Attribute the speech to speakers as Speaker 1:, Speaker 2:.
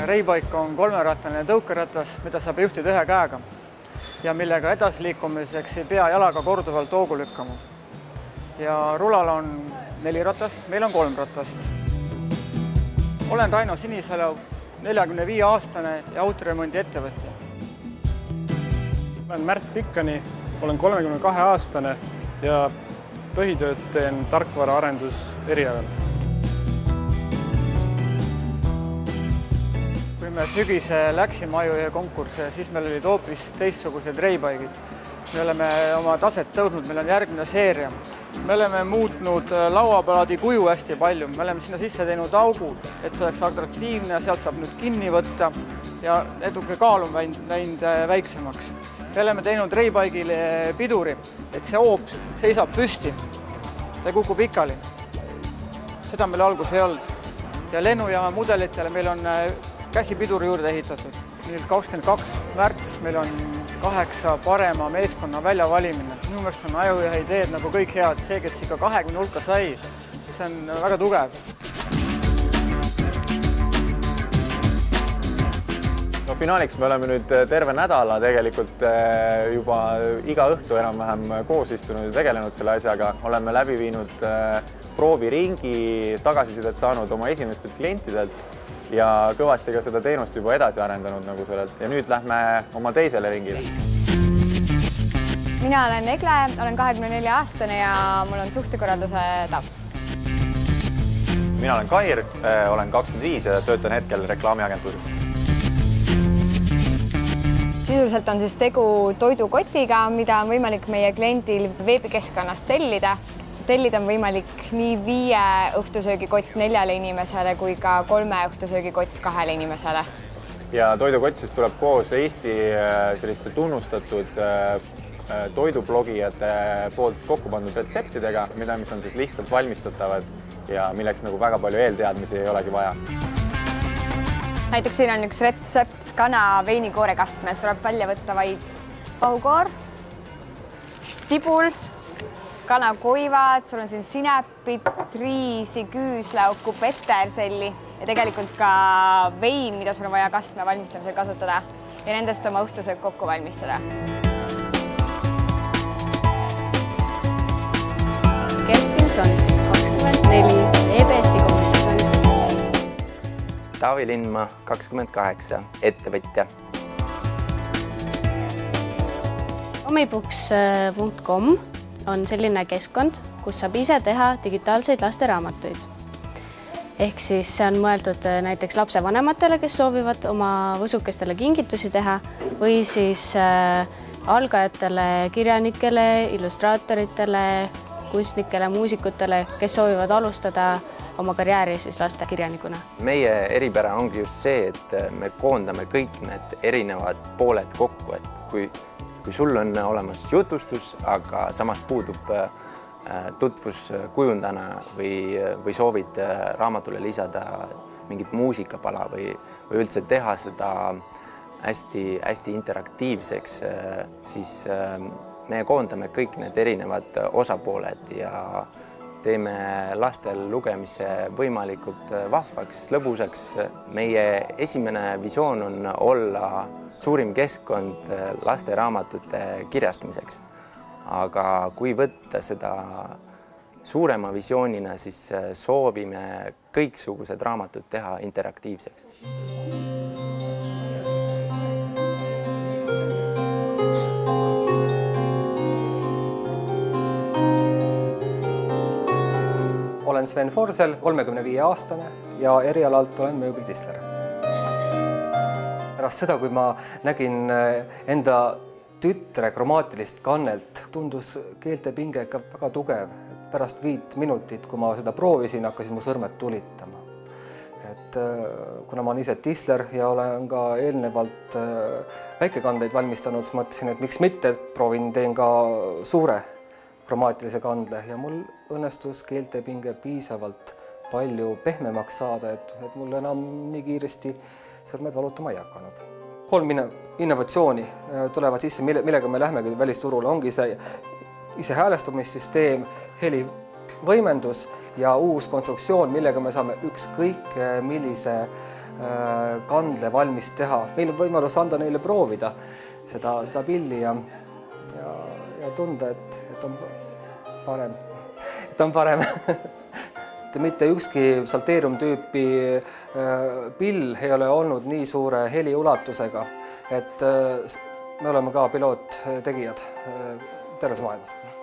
Speaker 1: Reibike on kolmerattaline tõukeratas, mida saab juhtida ühe käega ja millega edasiliikumiseks ei pea jalaga korduvalt hoogu lükkama. Ja rulal on 4 ratast, meil on 3 ratast. Olen Raino Sinisalu, 45-aastane ja autoremondi ettevõtja.
Speaker 2: Olen Märt Pikkani, olen 32-aastane ja põhitööd teen tarkvaraarendus erialal.
Speaker 1: Kui me sügise läksime Ajuhe konkursse, siis meil olid hoopis teistsugused Reibike'id. Me oleme oma taset tõusnud, meil on järgmine seeria. Me oleme muutnud lauaplaadi kuju hästi palju. Me oleme sinna sisse teinud augu, et see oleks atraktiivne ja sealt saab nüüd kinni võtta ja eduke kaal on läinud väiksemaks. Me oleme teinud Reibike'ile piduri, et see hoop seisab püsti. Ta kukub pikali. Seda meil algus ei olnud. Ja lennujaama mudelitele meil on käsipiduri juurde ehitatud. 22. märts meil on 8 parema meeskonna väljavalimine. Minu meelest on Ajuhe ideed nagu kõik head. See, kes ikka 20 hulka sai, see on väga tugev.
Speaker 3: No, finaaliks me oleme nüüd terve nädala tegelikult juba iga õhtu enam-vähem koos istunud ja tegelenud selle asjaga. Oleme läbi viinud prooviringi, tagasisidet saanud oma esimestelt klientidelt ja kõvasti ka seda teenust juba edasi arendanud nagu sellelt. Ja nüüd lähme oma teisele ringile.
Speaker 4: Mina olen Egle, olen 24-aastane ja mul on suhtekorralduse taust.
Speaker 3: Mina olen Kair, olen 25 ja töötan hetkel reklaamiagentuuris.
Speaker 4: Sisuliselt on siis tegu toidukotiga, mida on võimalik meie kliendil veebikeskkonnast tellida. Tellida on võimalik nii 5 õhtusöögikott 4 inimesele kui ka 3 õhtusöögikott 2 inimesele.
Speaker 3: Ja toidukott siis tuleb koos Eesti selliste tunnustatud toidublogijate poolt kokku pandud retseptidega, mis on siis lihtsalt valmistatavad ja milleks nagu väga palju eelteadmisi ei olegi vaja.
Speaker 4: Näiteks siin on üks retsept kana veinikoore kastmes. Tuleb välja võtta vaid pahukoor, sibul, kanakoivad, sul on siin sinepit, riisi, küüslauku, peterselli ja tegelikult ka vein, mida sul on vaja kastme valmistamisel kasutada ja nendest oma õhtusöök kokku valmistada.
Speaker 5: Kerstin Sonts, 24, EBS-i kommunikatsiooni.
Speaker 6: Taavi Lindmaa, 28, ettevõtja.
Speaker 5: Omibooks.com on selline keskkond, kus saab ise teha digitaalseid lasteraamatuid. Ehk siis see on mõeldud näiteks lapsevanematele, kes soovivad oma võsukestele kingitusi teha või siis algajatele, kirjanikele, illustraatoritele, kunstnikele, muusikutele, kes soovivad alustada oma karjääri siis lastekirjanikuna.
Speaker 6: Meie eripära ongi just see, et me koondame kõik need erinevad pooled kokku, et kui sul on olemas jutustus, aga samas puudub tutvus kujundana või soovid raamatule lisada mingit muusikapala või üldse teha seda hästi interaktiivseks, siis me koondame kõik need erinevad osapooled ja teeme lastel lugemise võimalikult vahvaks, lõbusaks. Meie esimene visioon on olla suurim keskkond lasteraamatute kirjastamiseks. Aga kui võtta seda suurema visioonina, siis soovime kõiksugused raamatud teha interaktiivseks.
Speaker 7: Olen Sven Forsell, 35-aastane ja erialalt olen mööblitisler. Pärast seda, kui ma nägin enda tütre kromaatilist kannelt, tundus keeltepinge ikka väga tugev. Pärast 5 minutit, kui ma seda proovisin, hakkasin mu sõrmed tulitama. Kuna ma olen ise tisler ja olen ka eelnevalt väikekandeid valmistanud, siis mõtlesin, et miks mitte, teen ka suure kromaatilise kandle ja mul õnnestus keeltepinge piisavalt palju pehmemaks saada, et mul enam nii kiiresti sõrmed valutama ei hakanud. 3 innovatsiooni tulevad sisse, millega me lähmegi välisturule, ongi see isehäälestumissüsteem, helivõimendus ja uus konstruktsioon, millega me saame ükskõik millise kandle valmis teha. Meil on võimalus anda neile proovida seda pilli ja tunda, et on parem. Et on parem. Mitte ükski salteerium tüüpi pill ei ole olnud nii suure heliulatusega, et me oleme ka piloottegijad terves maailmas.